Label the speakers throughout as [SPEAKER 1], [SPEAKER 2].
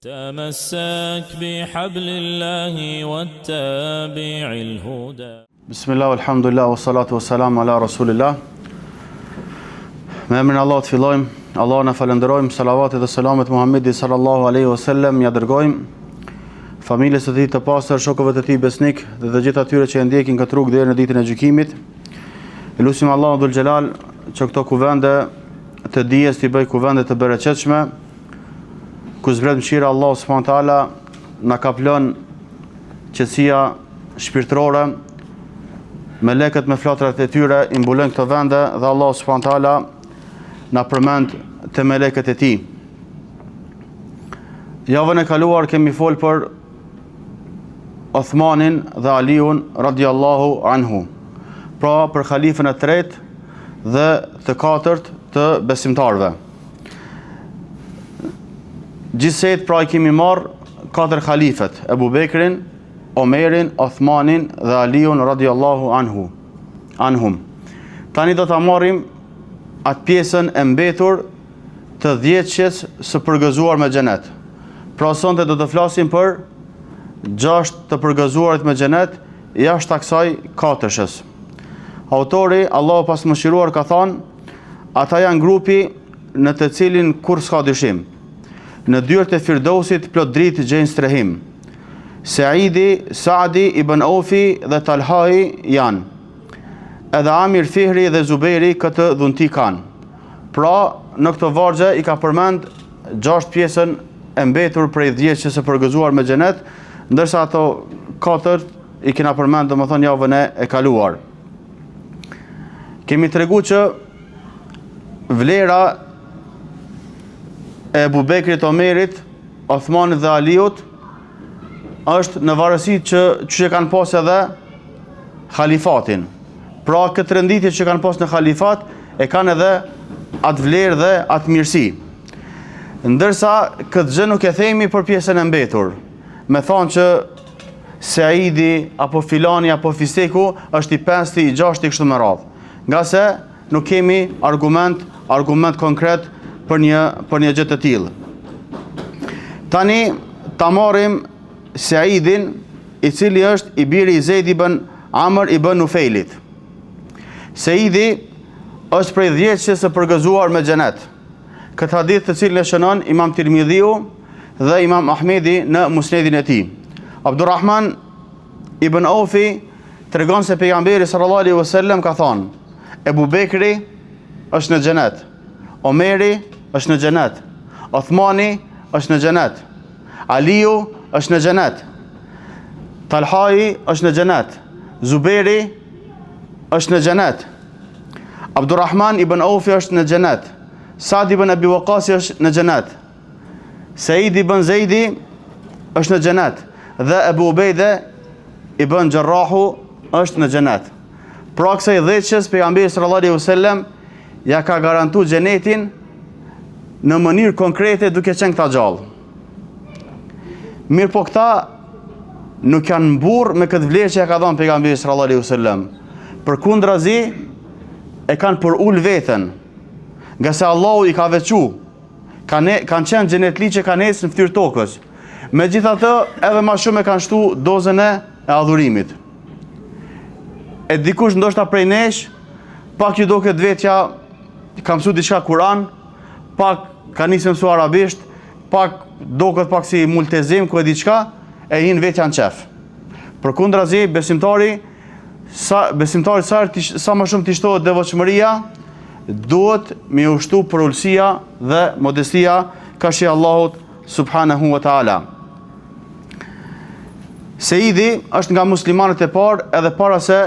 [SPEAKER 1] تمسك بحبل الله واتبع الهدى.
[SPEAKER 2] بسم الله والحمد لله والصلاة والسلام على رسول الله. Me emrin Allah të fillojmë, Allah në falenderojmë, salavatet dhe selamet Muhammedi sallallahu aleyhi wasallam ja dërgojmë, familjes të tij të pastër, shokëve të tij besnik dhe të gjithë atyre që e ndjekin këtë rrugë deri në ditën e gjykimit. Lutim Allahun dhul xhelal që këto kuvende të dijes t'i bëj kuvende të bereqetshme, ku zbret mëshira Allah subhanahu taala na ka lënë qetësia shpirtërore, melekët me flatrat e tyre i mbulojnë këto vende dhe Allah subhanahu taala na përmend të melekët e tij. Javën e kaluar kemi folë për Uthmanin dhe Aliun radiallahu anhu, pra për khalifën e tretë dhe të katërt të besimtarëve. Gjithsej pra i kemi marrë katër khalifët, Ebu Bekrin, Omerin, Uthmanin dhe Aliun radiallahu anhum. Tani do ta marrim atë pjesën e mbetur të 10 së përgëzuar me xhenet. Pra sonte do të flasim për 6 të përgëzuarit me xhenet jashtë kësaj 4-shës. Autori, Allahu pas mëshiruar, ka thënë, ata janë grupi në të cilin kur s'ka dyshim. Në dyert e Firdausit plot dritë gjejnë strehim. Saadi ibn Aufi dhe Talhai janë. Edhe Amir Fihri dhe Zuberi këtë dhunti kanë. Pra, në këto vargje i ka përmend 6 pjesën e mbetur prej 10 që së përgëzuar me xhenet, ndërsa ato 4 i kena përmend domethënë javën e kaluar. Kemi tregu që vlera e Ebu Bekrit, Omerit, Uthmanit dhe Aliut është në varësi që kanë pas edhe khalifatin. Pra këtë renditje që kanë pas në khalifat e kanë edhe atë vlerë dhe atë mirësi. Ndërsa këtë gjë nuk e themi për pjesën e mbetur. Me thonë që Saidi apo filani apo fiseku është i 5, i 6 kështu me radhë. Nga se nuk kemi argument konkret për një gjë të tillë. Tani ta marrim Saidin, i cili është i biri i Zeid ibn Amr ibn Nufeilit. Saidi është prej 10 së përgëzuar me xhenet. Këtë hadith të cilin e shënon Imam Tirmidhiu dhe Imam Ahmedi në Musnedin e tij. Abdurrahman ibn Aufi tregon se pejgamberi sallallahu alaihi wasallam ka thënë: Ebu Bekri është në xhenet, Omeri është në xhenet, Uthmani është në xhenet, Aliu është në xhenet, Talhai është në xhenet, Zuberi është në xhenet, Abdurrahman ibn Aufi është në xhenet, Saad ibn Abi Waqqas është në xhenet, Said ibn Zeidi është në xhenet dhe Ebu Ubejde ibn Jarrahu është në xhenet. Pra kësaj 10 pejgamberi sallallahu alaihi wasallam ja ka garantuar xhenetin në mënyrë konkrete duke qenë këta gjallë. Mirë po këta nuk janë mburr me këtë vlerë që ja ka dhënë pejgamberi sallallahu alaihi wasallam. Përkundrazi e kanë për ul veten, nga se Allahu i ka veçu, kanë qenë xhenetli që kanë ecë në fytyrë tokës. Megjithatë, edhe më shumë e kanë shtu dozën e adhurimit. E dikush ndoshta prej nesh, pak ju duket vetja ka mësuar diçka Kur'an, pak ka nisë mësu arabisht, pak duket pak si multezim ku e diçka, e hin vetja në qef. Përkundrazi, besimtari sa më shumë t'i shtohet devotshmëria, duhet me ushtu për ulësia dhe modestia kashia Allahut subhanahu wa ta'ala. Saidi është nga muslimanët e parë edhe para se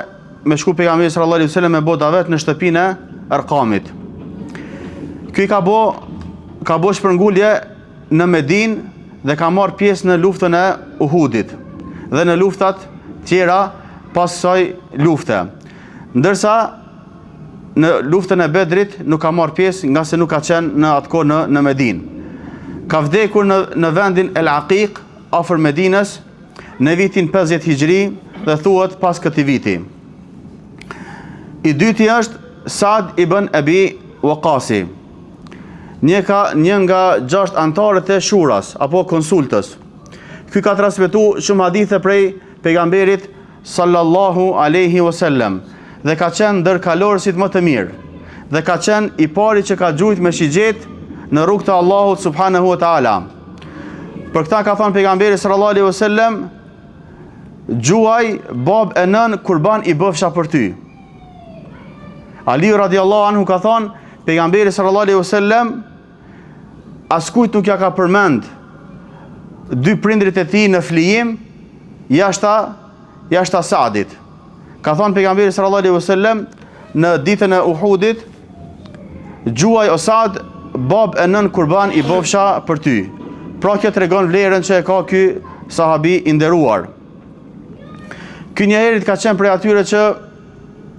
[SPEAKER 2] me shku pejgamberi sallallahu alaihi wasallam me bë davet në shtëpinë e Arqamit. Ky ka bo shpërngulje në Medinë dhe ka marrë pjesë në luftën e Uhudit dhe në luftat tjera pas kësaj lufte. Ndërsa në luftën e Bedrit nuk ka marrë pjesë nga se nuk ka qenë në atë kohë në Medinë. Ka vdekur në vendin El Aqiq afër Medinës në vitin 50 Hijri dhe thuhet pas këtij viti. I dyti është Saad ibn Abi Waqqasi. një nga 6 antarët e shuras apo konsultës. Ky ka transmetuar shumë hadithe prej pejgamberit sallallahu alaihi wasallam dhe ka qenë ndër kalorësit më të mirë dhe ka qenë i pari që ka gjujt me shigjet në rrugt të Allahut subhanahu wa taala. Për këta ka thënë pejgamberi sallallahu alaihi wasallam, gjuaj bab e nën kurban i bëfsha për ty. Ali radiallahu anhu ka thënë, pejgamberi sallallahu alaihi wasallam askujt nuk ja ka përmend 2 prindrit e tij në flijim jashta Saadit. Ka thënë pejgamberi sallallahu alaihi wasallam në ditën e Uhudit, gjuaj o Saad, bab e nën kurban i bëfsha për ty. Pra kjo tregon vlerën që e ka ky sahabi i nderuar. Ky njerit ka qenë prej atyre që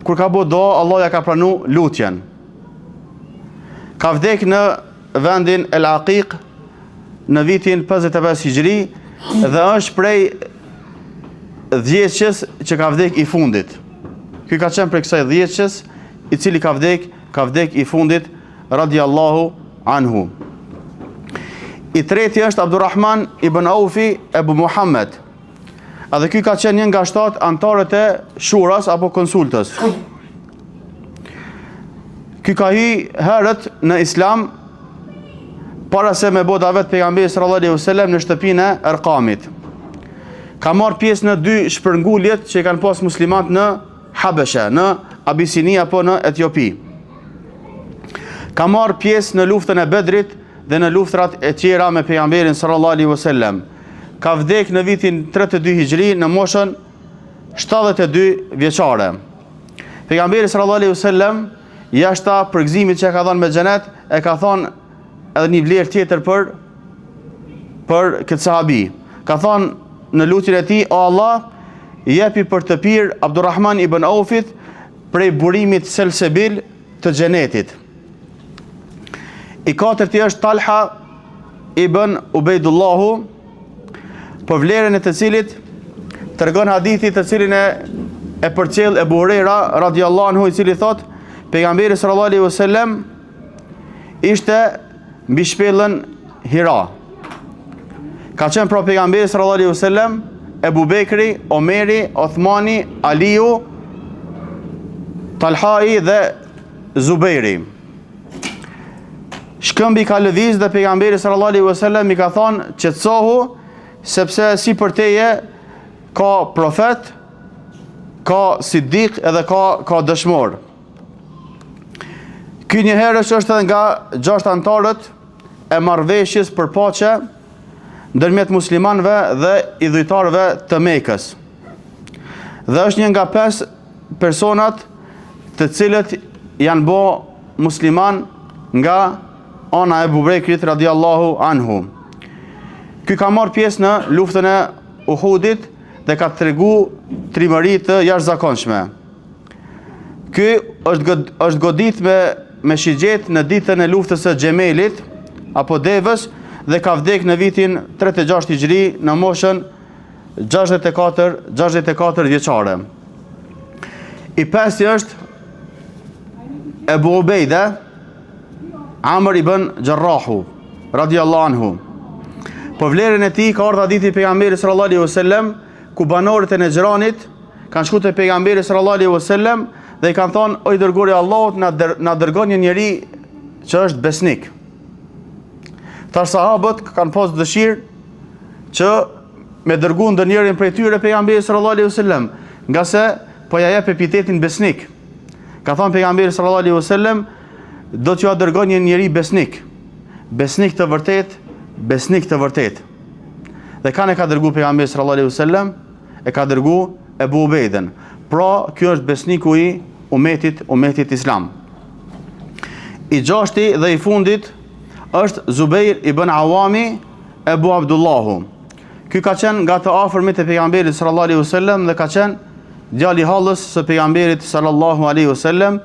[SPEAKER 2] kur ka bë do, Allah ja ka pranu lutjen. Ka vdek në vendin El Aqiq në vitin 55 Hijri dhe është prej 10 që ka vdek i fundit. Ky ka qenë prej kësaj 10 i cili ka vdek i fundit radiallahu anhu. I treti është Abdurrahman ibn Aufi Ebu Muhammed. Edhe ky ka qenë një nga 7 antarët e shuras apo konsultës. Ky ka hy herët në Islam para se me bë davet pejgamberit sallallahu alaihi wasallam në shtëpinë e Arqamit. Ka marrë pjesë në 2 shpërnguljet që kanë pas muslimanët në Habeshe, në Abisini apo në Etiopi. Ka marrë pjesë në luftën e Bedrit dhe në luftrat e tjera me pejgamberin sallallahu alaihi wasallam. Ka vdek në vitin 32 Hijri në moshën 72 vjeçare. Pejgamberi sallallahu alaihi wasallam jashta përgëzimit që ka dhënë me xhenet, e ka thonë edhe një vlerë tjetër për këtë sahabi. Ka thonë në lutjen e tij, o Allah, jepi për të pirë Abdurrahman ibn Aufit prej burimit Selsebil të xhenetit. I katërti është Talha ibn Ubejdullahu, për vlerën e të cilit tregon hadithi të cilin e përcjell Ebu Hurajra radiallahu anhu, i cili thot, pejgamberi sallallahu alaihi wasallam ishte mbi shpellën Hira. Ka qenë pra pejgamberi sallallahu alaihi wasallam, Ebu Bekri, Omeri, Othmani, Aliu, Talhai dhe Zubejri. Shkëmbi ka lëviz dhe pejgamberi sallallahu alaihi wasallam i ka thonë, qetësohu, sepse si për teje ka profet, ka siddiq edhe ka dëshmor. Ky një herësh është edhe nga 6 antarët e marrëveshjes për paqe ndërmjet muslimanëve dhe idhujtarëve të Mekës. Dhe është një nga 5 personat të cilët janë bë musliman nga ana e Ebu Bekrit radiallahu anhu. Ky ka marrë pjesë në luftën e Uhudit dhe ka tregu trimëri të jashtëzakonshme. Ky është godit me shigjet në ditën e luftës së Xhemelit apo Devës dhe ka vdek në vitin 36 Hijri në moshën 64 vjeçare. I 5 është Ebu Ubejde Amr ibn Jarrahu radiallahu anhu. Po vlerën e tij ka ardhur hadithi pejgamberit sallallahu alaihi wasallam, ku banorët e Nejranit kanë shkuar te pejgamberi sallallahu alaihi wasallam dhe i kanë thonë, o i dërguari i Allahut, na dërgon një njeri që është besnik. Tash sahabët kanë pas dëshirë që me dërgu ndonjërin prej tyre pejgamberit sallallahu alaihi wasallam, nga se po ja jep epitetin besnik. Ka thonë pejgamberi sallallahu alaihi wasallam, do t'ju dërgoj një njeri besnik. Besnik të vërtet, besnik të vërtet. Dhe kanë e ka dërgu pejgamberi sallallahu alaihi wasallam, e ka dërgu Ebu Ubejden. Pra, kjo është besniku i umetit Islam. I 6 dhe i fundit është Zubair ibn Awami Ebu Abdullahu. Ky ka qenë nga të afërmit e pejgamberit sallallahu alaihi wasallam dhe ka qenë djali hallës së pejgamberit sallallahu alaihi wasallam,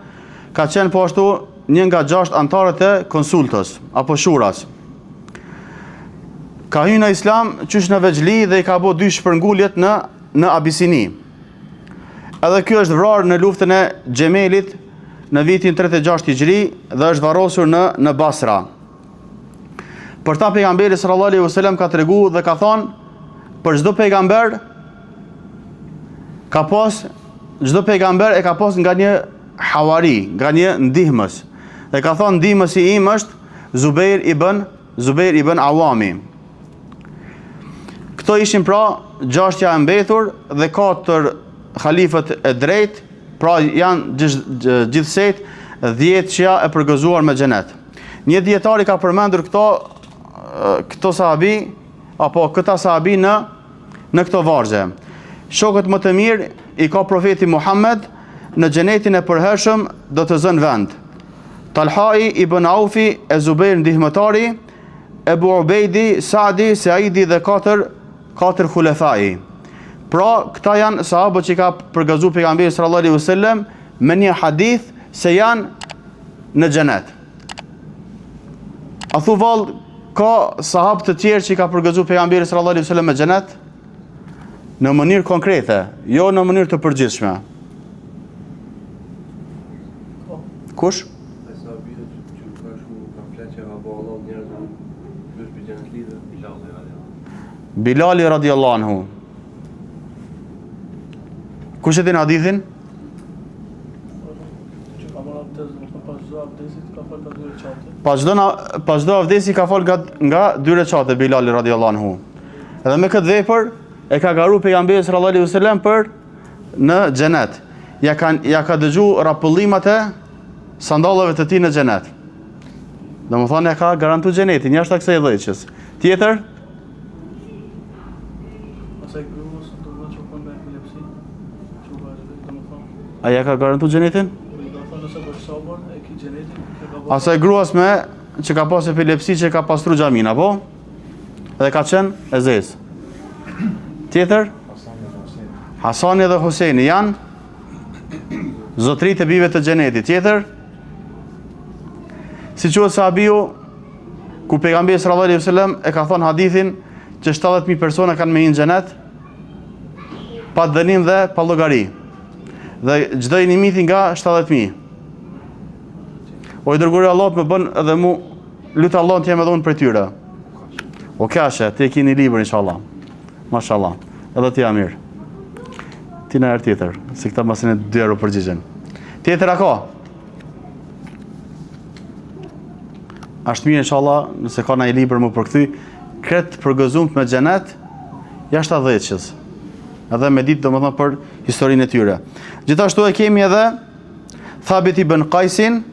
[SPEAKER 2] ka qenë po ashtu një nga 6 antarët e konsultës apo shuras. Ka hyrë në Islam qysh në Vexhli dhe i ka bë 2 shpërnguljet në Abisini. Edhe ky është vrarë në luftën e Xhemelit në vitin 36 Hijri dhe është varrosur në Basra. Për ta pejgamberi sallallahu alaihi wasallam ka treguar dhe ka thonë, për çdo pejgamber çdo pejgamber e ka pas nga një havari, nga një ndihmës. Dhe ka thonë ndihmësi im është Zubair ibn Awami. Këto ishin pra 6 e mbetur dhe 4 halifët e drejt, pra janë gjithsej 10 që e përgëzuar me xhenet. Një dietari ka përmendur këto sahabi apo këta sahabi në këto vargje. Shokët më të mirë i ka profeti Muhammed, në xhenetin e përhershëm do të zënë vend. Talhai ibn Aufi, e Zubair ndihmëtari, Ebu Ubejdi, Saadi, Saidi dhe 4 khulefai. Pra, këta janë sahabët që ka përgëzu pejgamberi sallallahu alaihi wasallam me një hadith se janë në xhenet. A thu vallë, ka sahabë të tjerë që ka përgëzu pejgamberi sallallahu alaihi wasallam me xhenet? Në mënyrë konkrete, jo në mënyrë të përgjithshme. Kush? Bilali radiallahu anhu. Kush e din hadithin? Pas çdo avdesi ka fal nga 2 recate Bilali radiallahu anhu. Edhe me këtë vepër e ka garu pejgamberi sallallahu alaihi wasallam për në xhenet. Ja ka dëgju rapullimat e sandallave të tij në xhenet. Domethënë ja ka garantu xhenetin jashtë kësaj dhëqës. Tjetër? A ja ka garantu xhenetin? Asaj gruas që ka pas epilepsi që ka pastru xhamin, apo? Dhe ka qenë e zezë. Tjetër? Hasani dhe Huseini janë zotrit e bijve të xhenetit. Tjetër? Si quhet sahabiu ku pejgamberi sallallahu alaihi wasallam e ka thonë hadithin që 70.000 persona kanë me në xhenet pa dënim dhe pa llogari. Dhe çdo i nimiti nga 70.000. O i dërguari Allahut më bën edhe mu lut Allahun të jam edhe unë prej tyre. O kashe, ti e keni libër inshallah. Mashallah. Edhe ti jam mirë. Ti na herë tjetër, si këta masin e 2 euro përgjigjen. Tjetër a ka? Ashtë mirë inshallah, nëse ka ndonjë libër më përkthy, kret përgëzumt me xhenet jashtë dhëqës. Edhe me ditë domethënë për historinë e tyre. Gjithashtu e kemi edhe Thabit ibn Qaisin,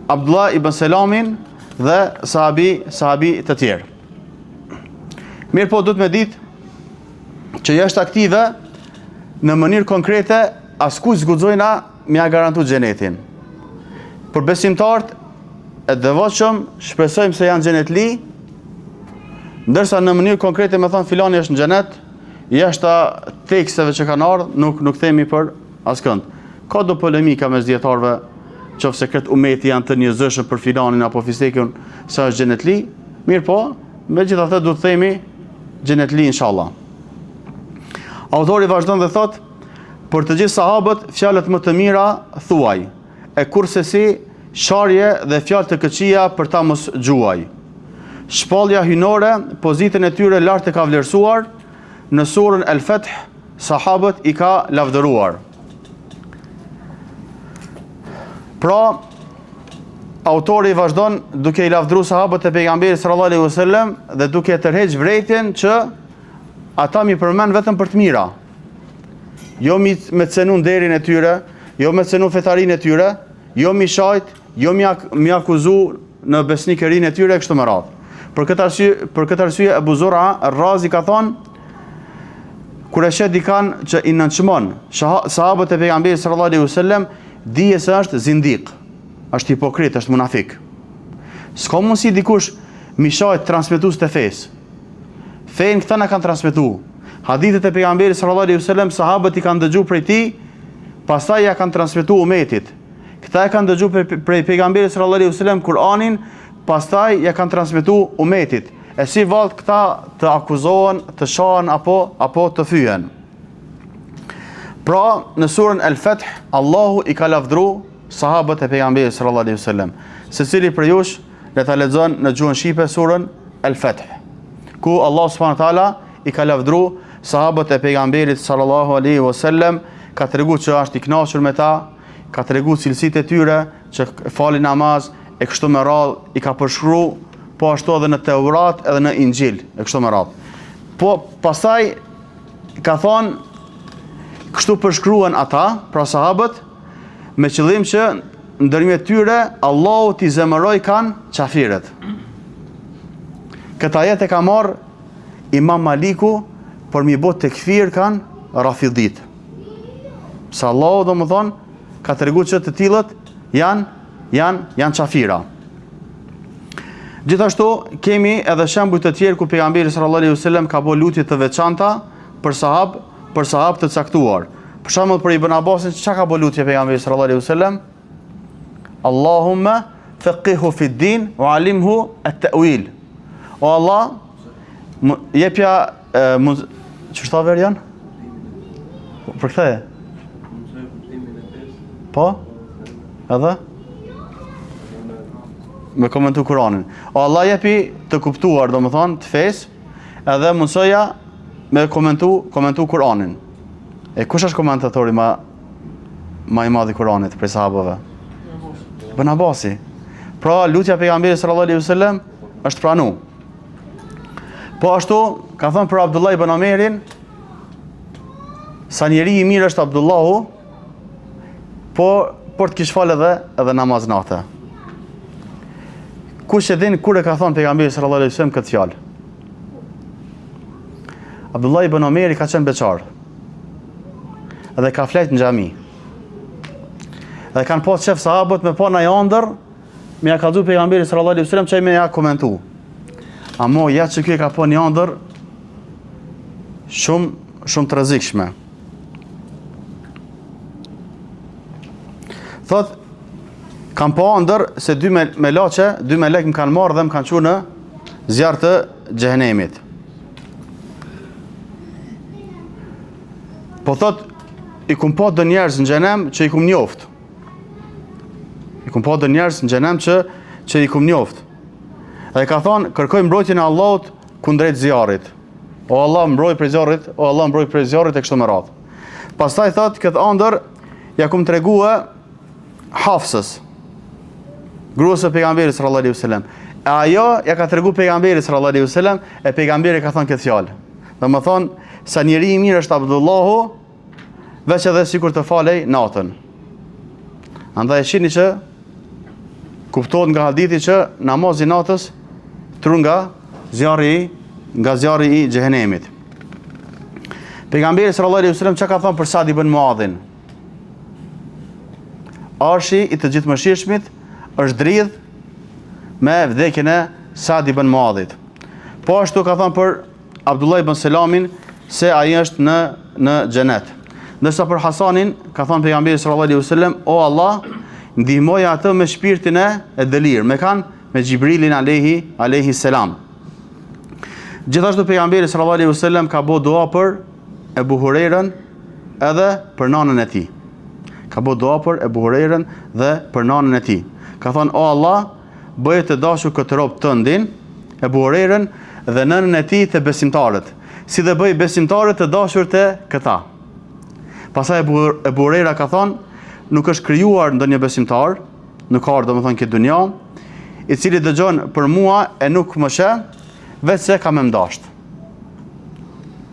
[SPEAKER 2] Abdullah ibn Selamin dhe sahabi të tjerë. Mirë po, duhet me ditë që jashtë aktive në mënyrë konkrete askush zguxojna me ja garantu xhenetin. Për besimtarët e devotshëm shpresojmë se janë xhenetli, ndërsa në mënyrë konkrete me thonë filani është në xhenet, jashtë teksteve që kanë ardhur nuk themi për askënd. Ka do polemika mes dietarëve, qofse këtë umeti janë të njëzëshëm për filanin apo fistekun sa është xhenetli, mirë po, megjithatë duhet themi xhenetli inshallah. Autori vazhdon dhe thot, për të gjithë sahabët fjalët më të mira thuaj, e kurse si sharje dhe fjalë të këqija për ta mos gjuaj. Shpallja hynore, pozitën e tyre lart e ka vlerësuar, në surën El-Fath sahabët i ka lavdëruar. Pra, autori vazhdon duke i lavdëruar sahabët e pejgamberit sallallahu alaihi wasallam dhe duke tërheq vërejtjen që ata mi përmend vetëm për të mira. Jo me cenu nderin e tyre, jo me cenu fetarinë e tyre, jo mi shajt, jo mi akuzu në besnikërinë e tyre kështu me radhë. Për këtë arsye Abu Zur'a Ar-Razi ka thonë, kur e shet dikan që i nënçmon sahabët e pejgamberit sallallahu alaihi wasallam, dije se është zindik, është hipokrit, është munafik. S'ka mundësi dikush mi shajt transmetues të fesë. Fejnë këta na kanë transmetu. Hadithet e pejgamberit sallallahu alaihi wasallam sahabët i kanë dëgjuar prej tij, pastaj ja kanë transmetuar umetit. Këta e kanë dëgjuar prej pejgamberit sallallahu alaihi wasallam Kur'anin, pastaj ja kanë transmetuar umetit. E si vallë këta të akuzohen, të shahen apo të fyen. Pra, në surën El-Fath, Allahu i ka lavdëruar sahabët e pejgamberit sallallahu alaihi wasallam. Secili prej jush le ta lexon në gjuhën shqipe surën al-Fath, ku Allah subhanahu wa taala i ka lavdru sahabët e pejgamberit sallallahu alaihi wasallam, ka treguar që është i kënaqur me ta, ka treguar cilësitë e tyre, që falin namaz e kështu me radhë, i ka përshkruar po ashtu edhe në Teurat edhe në Injil e kështu me radhë. Po pastaj ka thonë kështu përshkruan ata, pra sahabët, me qëllim që ndërmjet tyre Allahu t'i zemëroj kanë qafirët. Këta jetë e ka marrë Imam Maliku për mi bot të këfir kanë rafidit. Sa Allahu do më thonë, ka të regu që të tillët janë qafira. Gjithashtu, kemi edhe shembuj të tjerë ku pejgamberi sallallahu alaihi wasallam ka bërë lutje të veçanta për sahab të caktuar. Për shembull për Ibn Abbasin, çka ka bërë lutje pejgamberi sallallahu alaihi wasallam? Allahumma faqihu fi din wa alimhu at-ta'wil. O Allah, jepja çfarë ta ver janë? Për këtë? Po? Edhe? Me komentu Kur'anin. O Allah jepi të kuptuar, do më thonë, të fesë, edhe mësoja me komentu Kur'anin. E kush është komentatori ma i madhi Kur'anit prej sahabëve? Ibn Abbasi. Pra lutja pejgamberit sallallahu alaihi wasallam është pranu. Po ashtu ka thënë për Abdullah ibn Omerin, sa njeri i mirë është Abdullahu, por të kish falë edhe namaz natë. Kush e din kur e ka thënë pejgamberi sallallahu alaihi wasallam këtë fjalë? Abdullah ibn Omeri ka qenë beqar. Edhe ka flejt në xhami. Edhe kanë pas shef sahabët me pa në jandër, me ja ka dhu pejgamberi sallallahu alaihi wasallam që me ja komentu. Amo ja që kjo ka pa një jandër shumë të rrezikshme. Thot, kam pa ndër se dy melek më kanë marrë dhe më kanë qenë në zjarr të xhehenemit. Po thot, i kum pa dë njerëz në xhenem që i kum njoft. I kum pa dë njerëz në xhenem që i kum njoft. Dhe ka thonë, kërkoj mbrojtjen e Allahut kundrejt zjarrit. O Allah mbroj prej zjarrit, o Allah mbroj prej zjarrit e kështu me radhë. Pastaj thot, këtë ëndër ja kum tregue Hafsës, gruas së pejgamberit sallallahu alaihi wasallam. E ajo ja ka tregu pejgamberit sallallahu alaihi wasallam, e pejgamberi ka thonë këtë fjalë. Domethënë, sa njeri i mirë është Abdullahu, veç edhe sikur të falej natën. Andaj e shihni që kuptohet nga hadithi që namazi natës trun nga zjarri i xhehenemit. Pejgamberi sallallahu alaihi wasallam çka ka thënë për Sa'd ibn Muadhin? Arshi i të gjithë mëshirshmit është dridh me vdekjen e Sa'd ibn Muadhit. Po ashtu ka thënë për Abdullah ibn Selamin se ai është në xhenet. Ndërsa për Hasanin ka thënë pejgamberi sallallahu alaihi wasallam, o Allah, ndihmoja atë me shpirtin e dëlir, me Xhibrilin alayhi salam. Gjithashtu pejgamberi sallallahu alaihi wasallam ka bërë dua për Ebu Hurajrën edhe për nanën e tij. Ka bërë dua për Ebu Hurajrën dhe për nanën e tij. Ka thënë, o Allah, bëje të dashur këtë rob tëndin, Ebu Hurajrën dhe nënën e tij të besimtarët, si dhe bëj besimtarët të dashur të këta. Pastaj Ebu Hurajra ka thonë, nuk është krijuar ndonjë besimtar, nuk ka domethënë këtë dunjë, i cili dëgjon për mua e nuk më sheh, vetëse ka më dashur.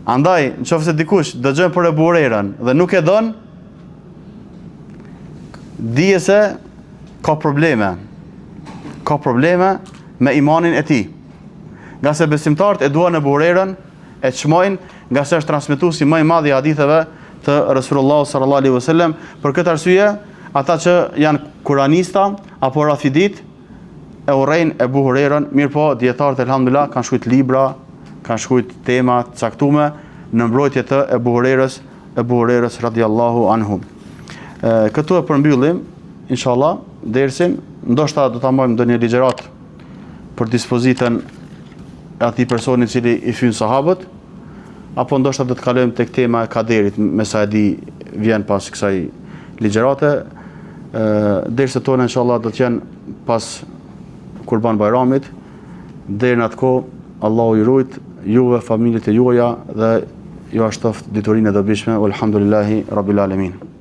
[SPEAKER 2] Andaj, nëse dikush dëgjon për Ebu Hurajrën dhe nuk e don, dije se ka probleme. Ka probleme me imanin e tij. Nga se besimtarët e duan Ebu Hurajrën, e çmojnë, nga se është transmetuesi më i madh i haditheve të Rasulullah sallallahu alaihi wasallam. Për këtë arsye, ata që janë kuranista apo rafidit e urrejnë Ebu Hurajrën, mirëpo dietarët elhamdullah kanë shkruajtur libra, kanë shkruajtur tema të caktuara në mbrojtje të Ebu Hurajrës radhiyallahu anhu. Këtu e përmbyllim, inshallah, dersin, ndoshta do ta marrim ndonjë ligjërat për dispozitën e atij personi i cili i fyn sahabët, apo ndoshta do të kalojmë tek tema e kaderit, me sa e di vjen pas kësaj ligjërate. Dersat tona inshallah do të jenë pas Kurban Bayramit. Deri në atë kohë, Allahu ju rujt juve, familjet e juaja dhe ju ashtoft diturinë e dobishme. Walhamdulillahi rabbil alamin.